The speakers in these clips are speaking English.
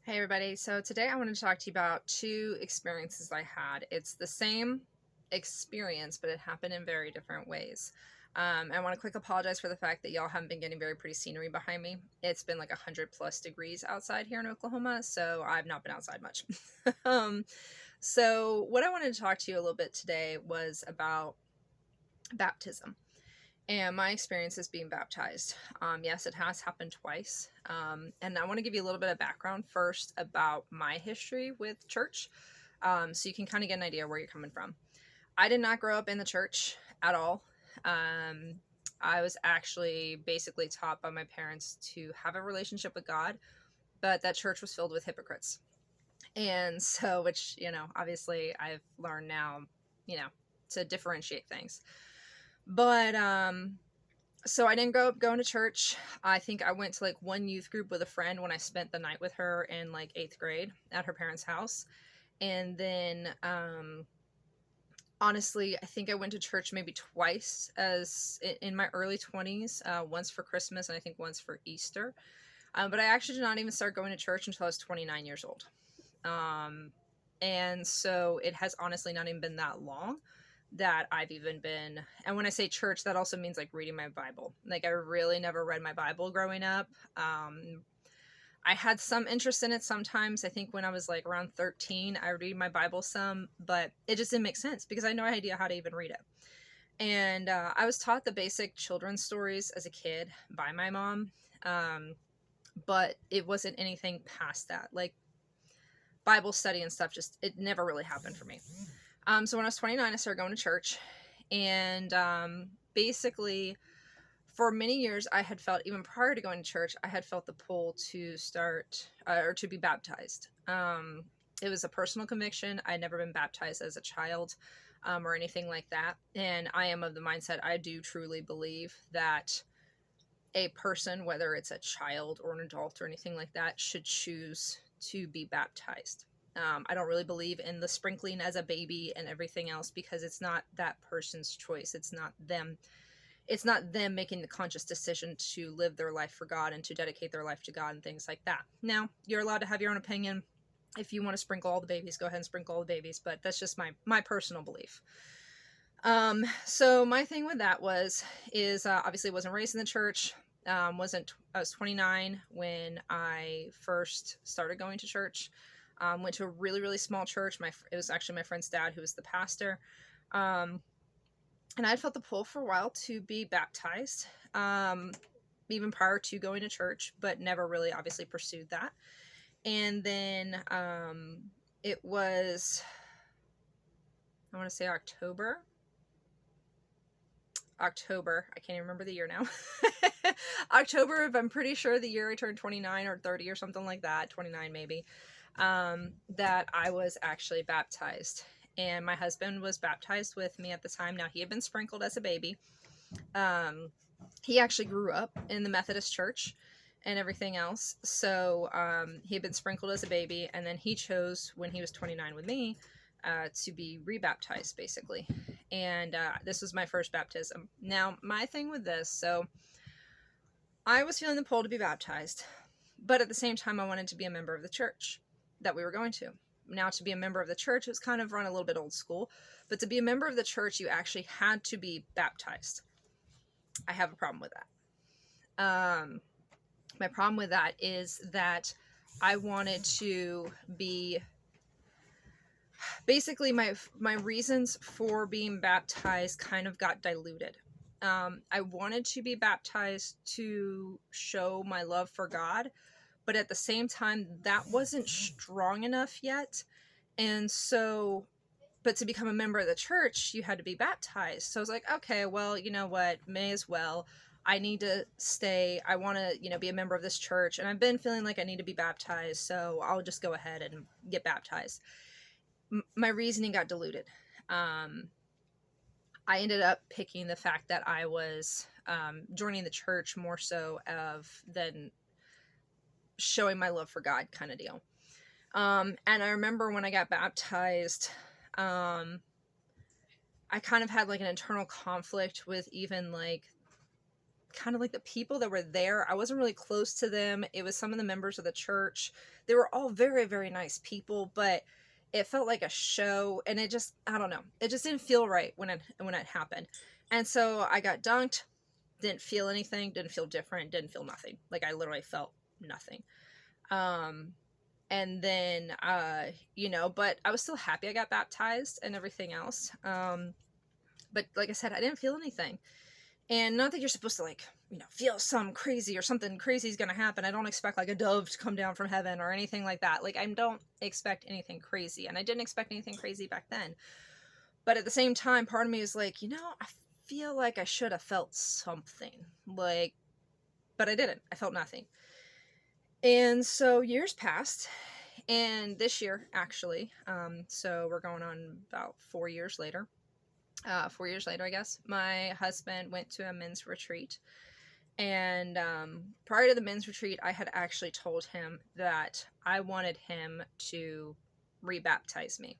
Hey everybody, so today I wanted to talk to you about two experiences I had. It's the same experience, but it happened in very different ways. I want to quick apologize for the fact that y'all haven't been getting very pretty scenery behind me. It's been like 100+ degrees outside here in Oklahoma, so I've not been outside much. um, so, what I wanted to talk to you a little bit today was about baptism and my experience is being baptized. Yes, it has happened twice. And I want to give you a little bit of background first about my history with church, so you can kind of get an idea where you're coming from. I did not grow up in the church at all. Um, I was actually basically taught by my parents to have a relationship with God, but that church was filled with hypocrites. And so, which, obviously I've learned now, you know, to differentiate things. But so I didn't grow up going to church. I think I went to like one youth group with a friend when I spent the night with her in like 8th grade at her parents' house. And then honestly, I think I went to church maybe twice as in my early 20s, once for Christmas and I think once for Easter. But I actually did not even start going to church until I was 29 years old. Um, and so it has honestly not even been that long that I've even been, and when I say church, that also means like reading my Bible. Like I really never read my Bible growing up. I had some interest in it sometimes. I think when I was like around 13, I read my Bible some, but it just didn't make sense because I had no idea how to even read it. And I was taught the basic children's stories as a kid by my mom, um, but it wasn't anything past that. Like Bible study and stuff, just it never really happened for me. So when I was 29, I started going to church, and basically, for many years, I had felt even prior to going to church, I had felt the pull to start or to be baptized. It was a personal conviction. I'd never been baptized as a child or anything like that, and I am of the mindset I do truly believe that a person, whether it's a child or an adult or anything like that, should choose to be baptized. I don't really believe in the sprinkling as a baby and everything else because it's not that person's choice. It's not them. It's not them making the conscious decision to live their life for God and to dedicate their life to God and things like that. Now, you're allowed to have your own opinion. If you want to sprinkle all the babies, go ahead and sprinkle all the babies, but that's just my personal belief. So my thing with that is obviously wasn't raised in the church. Wasn't I was 29 when I first started going to church. Went to a really really small church. It was actually my friend's dad who was the pastor. Um, and I'd felt the pull for a while to be baptized. Even prior to going to church, but never really obviously pursued that. And then it was, I want to say October. I can't even remember the year now. October, if I'm pretty sure the year I turned 29 or 30 or something like that, 29 maybe, that I was actually baptized. And my husband was baptized with me at the time. Now, he had been sprinkled as a baby. He actually grew up in the Methodist church and everything else. So he had been sprinkled as a baby, and then he chose, when he was 29 with me, to be rebaptized, basically. And this was my first baptism. Now, my thing with this, so I was feeling the pull to be baptized, but at the same time, I wanted to be a member of the church that we were going to. Now, to be a member of the church, it was kind of run a little bit old school, but to be a member of the church, you actually had to be baptized. I have a problem with that. My problem with that is that I wanted to be basically my reasons for being baptized kind of got diluted. I wanted to be baptized to show my love for God, but at the same time, that wasn't strong enough yet. And so, but to become a member of the church, you had to be baptized. So I was like, okay, well, you know what? May as well. I need to stay. I want to, be a member of this church. And I've been feeling like I need to be baptized. So I'll just go ahead and get baptized. My reasoning got diluted. I ended up picking the fact that I was joining the church more so than showing my love for God kind of deal. And I remember when I got baptized, I kind of had like an internal conflict with even like kind of like the people that were there. I wasn't really close to them. It was some of the members of the church. They were all very, very nice people, but it felt like a show, and it just, I don't know. It just didn't feel right when it happened. And so I got dunked, didn't feel anything, didn't feel different, didn't feel nothing. Like I literally felt nothing. Um and then but I was still happy I got baptized and everything else. But like I said, I didn't feel anything. And not that you're supposed to like, feel some crazy or something crazy is going to happen. I don't expect like a dove to come down from heaven or anything like that. Like I don't expect anything crazy, and I didn't expect anything crazy back then. But at the same time, part of me is like, I feel like I should have felt something, like, but I didn't. I felt nothing. And so years passed, and this year actually, so we're going on about 4 years later. 4 years later, I guess, my husband went to a men's retreat. And prior to the men's retreat, I had actually told him that I wanted him to rebaptize me.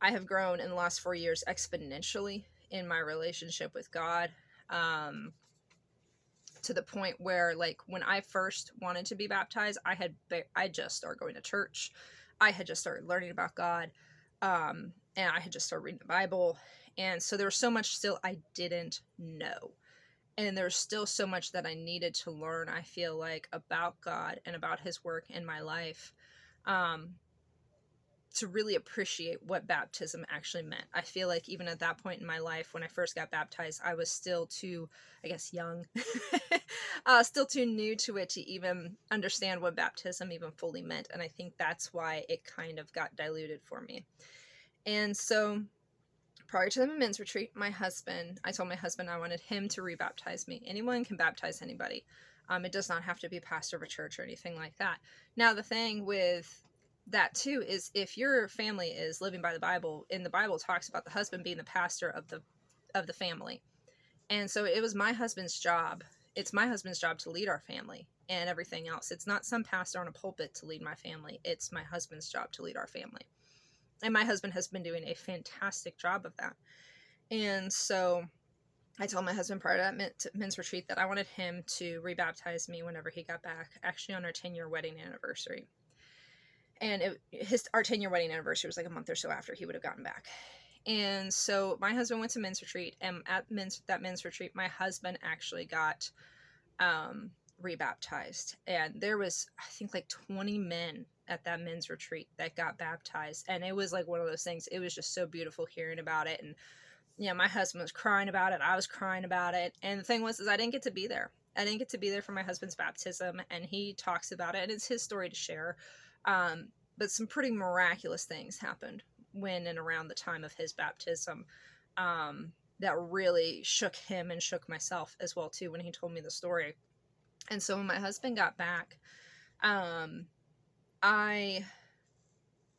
I have grown in the last 4 years exponentially in my relationship with God, to the point where, like, when I first wanted to be baptized, I just started going to church. I had just started learning about God, and I had just started reading the Bible. And so there was so much still I didn't know. And there's still so much that I needed to learn, I feel like, about God and about his work in my life, to really appreciate what baptism actually meant. I feel like even at that point in my life, when I first got baptized, I was still too, I guess, young, still too new to it to even understand what baptism even fully meant. And I think that's why it kind of got diluted for me. And so prior to the men's retreat, I told my husband I wanted him to rebaptize me. Anyone can baptize anybody. It does not have to be a pastor of a church or anything like that. Now, the thing with that too is, if your family is living by the Bible, and the Bible talks about the husband being the pastor of the family. And so it was my husband's job. It's my husband's job to lead our family and everything else. It's not some pastor on a pulpit to lead my family. It's my husband's job to lead our family. And my husband has been doing a fantastic job of that. And so I told my husband prior to that men's retreat that I wanted him to rebaptize me whenever he got back, actually on our 10-year wedding anniversary. And our 10-year wedding anniversary was like a month or so after he would have gotten back. And so my husband went to men's retreat, and at that men's retreat, my husband actually got rebaptized. And there was, I think, like 20 men at that men's retreat that got baptized. And it was like one of those things. It was just so beautiful hearing about it. And my husband was crying about it. I was crying about it. And the thing was, is I didn't get to be there. I didn't get to be there for my husband's baptism, and he talks about it, and it's his story to share. But some pretty miraculous things happened when and around the time of his baptism, that really shook him and shook myself as well too, when he told me the story. And so when my husband got back,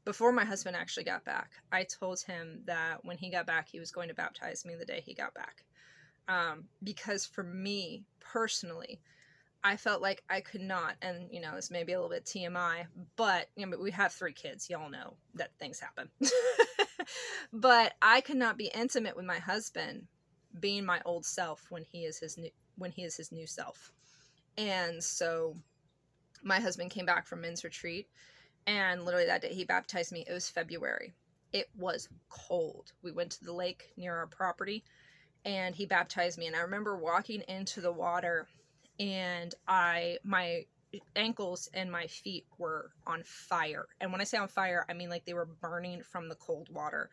before my husband actually got back, I told him that when he got back, he was going to baptize me the day he got back. Because for me personally, I felt like I could not, and this may be a little bit TMI, but we have 3 kids. Y'all know that things happen. But I could not be intimate with my husband being my old self when he is his new self. And so my husband came back from men's retreat, and literally that day he baptized me. It was February. It was cold. We went to the lake near our property, and he baptized me. And I remember walking into the water, and my ankles and my feet were on fire. And when I say on fire, I mean like they were burning from the cold water.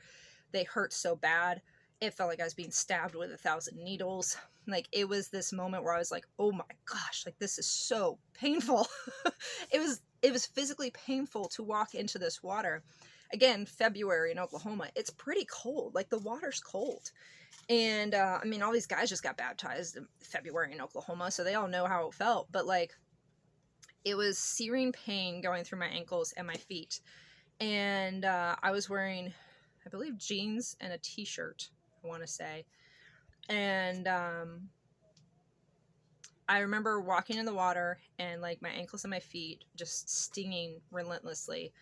They hurt so bad. It felt like I was being stabbed with 1,000 needles. Like, it was this moment where I was like, oh my gosh, like this is so painful. It was physically painful to walk into this water. Again, February in Oklahoma, it's pretty cold. Like, the water's cold. And all these guys just got baptized in February in Oklahoma, so they all know how it felt. But like, it was searing pain going through my ankles and my feet. And I was wearing, I believe, jeans and a t-shirt, I want to say. And I remember walking in the water, and like my ankles and my feet just stinging relentlessly.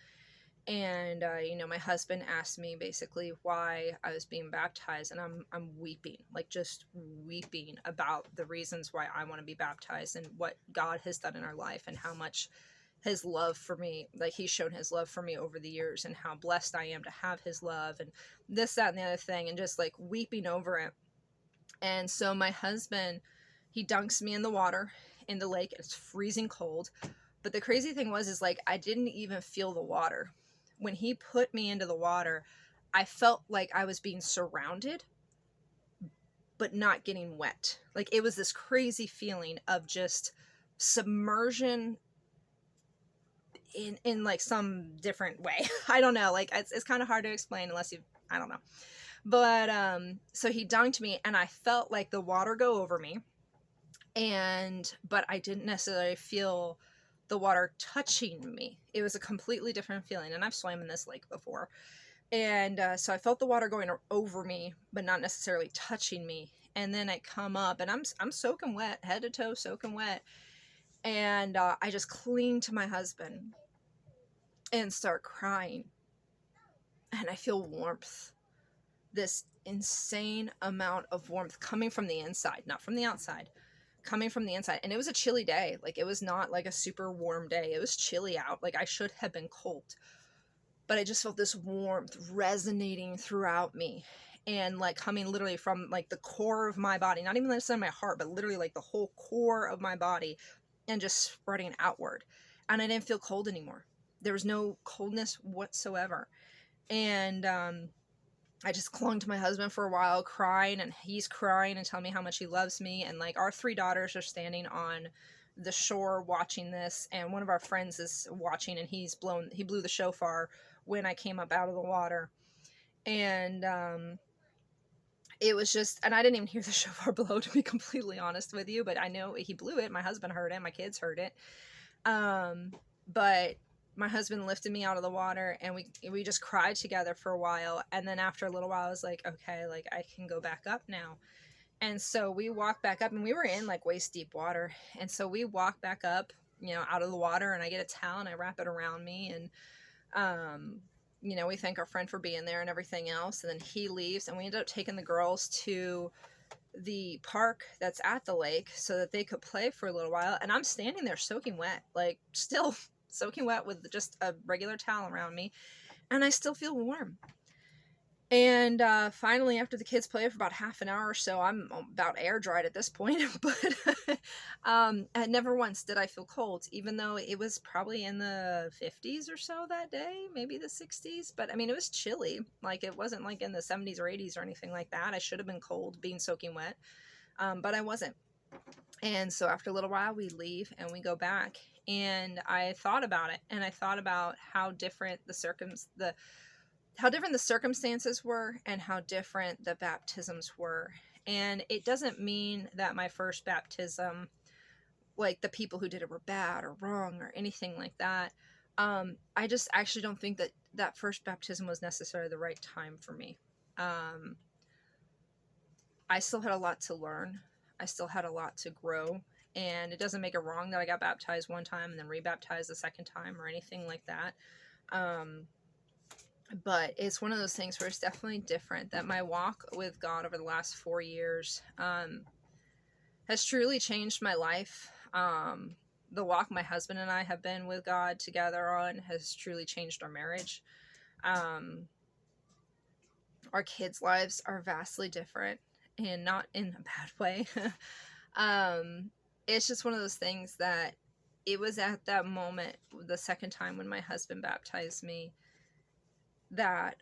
And my husband asked me basically why I was being baptized, and I'm weeping, like just weeping about the reasons why I want to be baptized and what God has done in our life and how much his love for me, like he's shown his love for me over the years and how blessed I am to have his love and this, that, and the other thing, and just like weeping over it. And so my husband, he dunks me in the water in the lake. It's freezing cold. But the crazy thing is like I didn't even feel the water. When he put me into the water, I felt like I was being surrounded, but not getting wet. Like it was this crazy feeling of just submersion in like some different way. I don't know. Like it's kind of hard to explain unless you, I don't know. But so he dunked me and I felt like the water go over me, but I didn't necessarily feel the water touching me. It was a completely different feeling, and I've swam in this lake before. And so I felt the water going over me, but not necessarily touching me. And then I come up, and I'm soaking wet, head to toe, soaking wet. And I just cling to my husband and start crying. And I feel warmth, this insane amount of warmth coming from the inside, not from the outside, coming from the inside. And it was a chilly day. Like it was not like a super warm day. It was chilly out. Like I should have been cold. But I just felt this warmth resonating throughout me and like coming literally from like the core of my body, not even necessarily my heart, but literally like the whole core of my body and just spreading outward. And I didn't feel cold anymore. There was no coldness whatsoever. And I just clung to my husband for a while, crying, and he's crying and telling me how much he loves me. And like our 3 daughters are standing on the shore watching this, and one of our friends is watching, and he blew the shofar when I came up out of the water. And it was just, and I didn't even hear the shofar blow, to be completely honest with you, but I know he blew it. My husband heard it. My kids heard it. But my husband lifted me out of the water, and we just cried together for a while. And then after a little while, I was like, okay, like I can go back up now. And so we walked back up, and we were in like waist deep water. And so we walked back up, out of the water, and I get a towel and I wrap it around me. And, we thank our friend for being there and everything else. And then he leaves, and we ended up taking the girls to the park that's at the lake so that they could play for a little while. And I'm standing there soaking wet, like still soaking wet with just a regular towel around me. And I still feel warm. And finally, after the kids play for about half an hour or so, I'm about air dried at this point. But never once did I feel cold, even though it was probably in the 50s or so that day, maybe the 60s. But I mean, it was chilly. Like it wasn't like in the 70s or 80s or anything like that. I should have been cold being soaking wet, but I wasn't. And so after a little while, we leave and we go back. And I thought about it, and I thought about how different the circumstances were and how different the baptisms were. And it doesn't mean that my first baptism, like the people who did it were bad or wrong or anything like that. I just actually don't think that first baptism was necessarily the right time for me. I still had a lot to learn. I still had a lot to grow. And it doesn't make it wrong that I got baptized one time and then rebaptized the second time or anything like that. But it's one of those things where it's definitely different, that my walk with God over the last 4 years has truly changed my life. The walk my husband and I have been with God together on has truly changed our marriage. Our kids' lives are vastly different, and not in a bad way. It's just one of those things that it was at that moment, the second time when my husband baptized me, that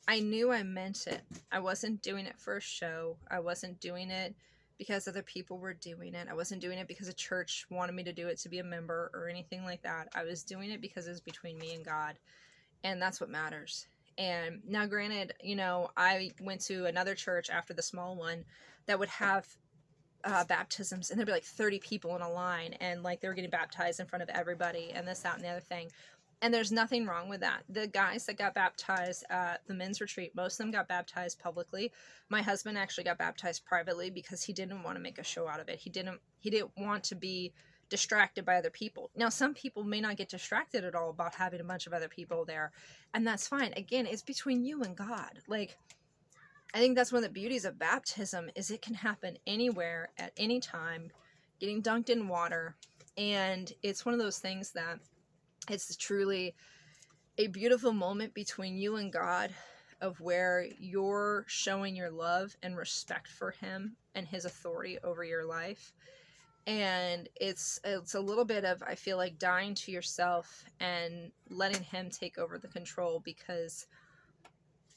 I knew I meant it. I wasn't doing it for a show. I wasn't doing it because other people were doing it. I wasn't doing it because a church wanted me to do it to be a member or anything like that. I was doing it because it was between me and God, and that's what matters. And now granted, I went to another church after the small one that would have baptisms, and there'd be like 30 people in a line, and like they were getting baptized in front of everybody, and this, that, and the other thing. And there's nothing wrong with that. The guys that got baptized at the men's retreat, most of them got baptized publicly. My husband actually got baptized privately because he didn't want to make a show out of it. He didn't want to be distracted by other people. Now, some people may not get distracted at all about having a bunch of other people there, and that's fine. Again, it's between you and God. Like, I think that's one of the beauties of baptism is it can happen anywhere at any time, getting dunked in water. And it's one of those things that it's truly a beautiful moment between you and God of where you're showing your love and respect for him and his authority over your life. And it's a little bit of, I feel like, dying to yourself and letting him take over the control, because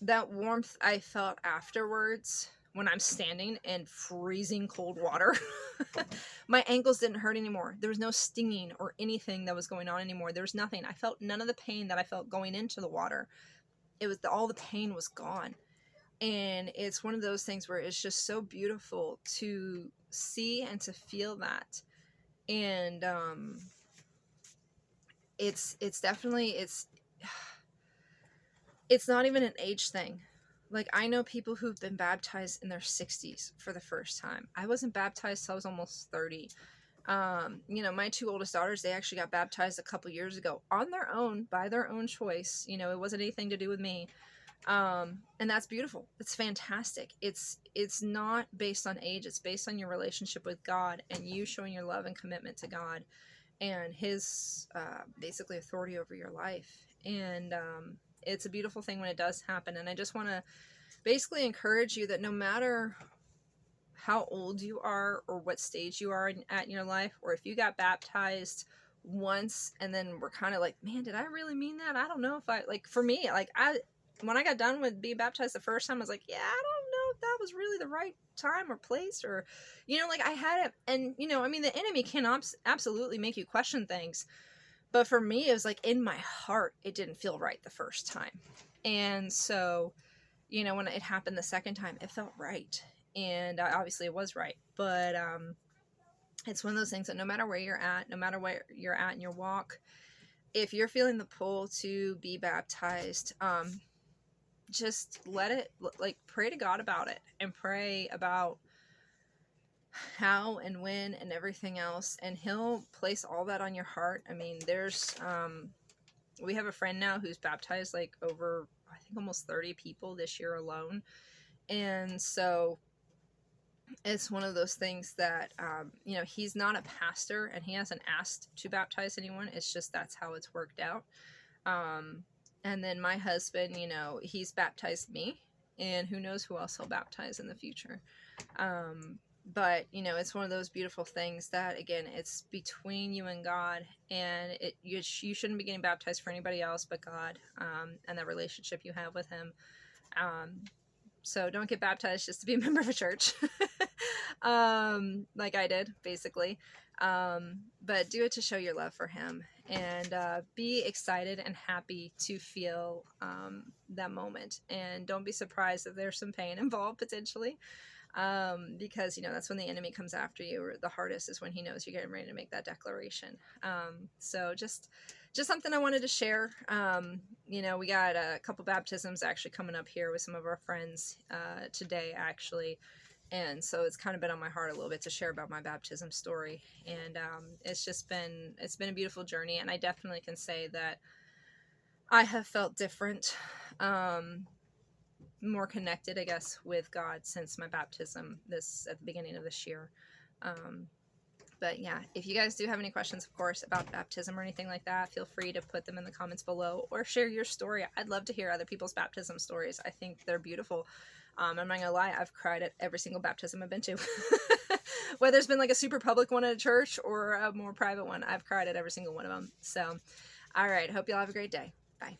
that warmth I felt afterwards when I'm standing in freezing cold water, my ankles didn't hurt anymore. There was no stinging or anything that was going on anymore. There was nothing. I felt none of the pain that I felt going into the water. It was all the pain was gone. And it's one of those things where it's just so beautiful to see and to feel that. And it's definitely, it's not even an age thing. Like, I know people who've been baptized in their 60s for the first time. I wasn't baptized till I was almost 30. My two oldest daughters, they actually got baptized a couple years ago on their own, by their own choice. It wasn't anything to do with me. And that's beautiful. It's fantastic. It's not based on age. It's based on your relationship with God and you showing your love and commitment to God and his basically authority over your life. And it's a beautiful thing when it does happen. And I just want to basically encourage you that no matter how old you are or what stage you are at in your life, or if you got baptized once and then we're kind of like, man, did I really mean that? I don't know if for me, when I got done with being baptized the first time, I was like, yeah, I don't know if that was really the right time or place, or, I had it. And, the enemy can absolutely make you question things. But for me, it was like in my heart, it didn't feel right the first time. And so, when it happened the second time, it felt right. And obviously it was right. But it's one of those things that no matter where you're at, no matter where you're at in your walk, if you're feeling the pull to be baptized, just let it, pray to God about it and pray about how and when and everything else, and he'll place all that on your heart. I mean, there's we have a friend now who's baptized over, I think, almost 30 people this year alone. And so it's one of those things that he's not a pastor and he hasn't asked to baptize anyone. It's just that's how it's worked out. And then my husband, he's baptized me, and who knows who else he'll baptize in the future. But, it's one of those beautiful things that, again, it's between you and God, and you shouldn't be getting baptized for anybody else but God, and the relationship you have with him. So don't get baptized just to be a member of a church, like I did, basically. But do it to show your love for him, and be excited and happy to feel that moment. And don't be surprised if there's some pain involved, potentially. Because that's when the enemy comes after you, or the hardest is when he knows you're getting ready to make that declaration. So just something I wanted to share. We got a couple baptisms actually coming up here with some of our friends today, actually. And so it's kind of been on my heart a little bit to share about my baptism story. And it's been a beautiful journey. And I definitely can say that I have felt different, more connected, I guess, with God since my baptism at the beginning of this year. But yeah, if you guys do have any questions, of course, about baptism or anything like that, feel free to put them in the comments below or share your story. I'd love to hear other people's baptism stories. I think they're beautiful. I'm not gonna lie, I've cried at every single baptism I've been to. Whether it's been a super public one at a church or a more private one, I've cried at every single one of them. So, all right, hope y'all have a great day. Bye.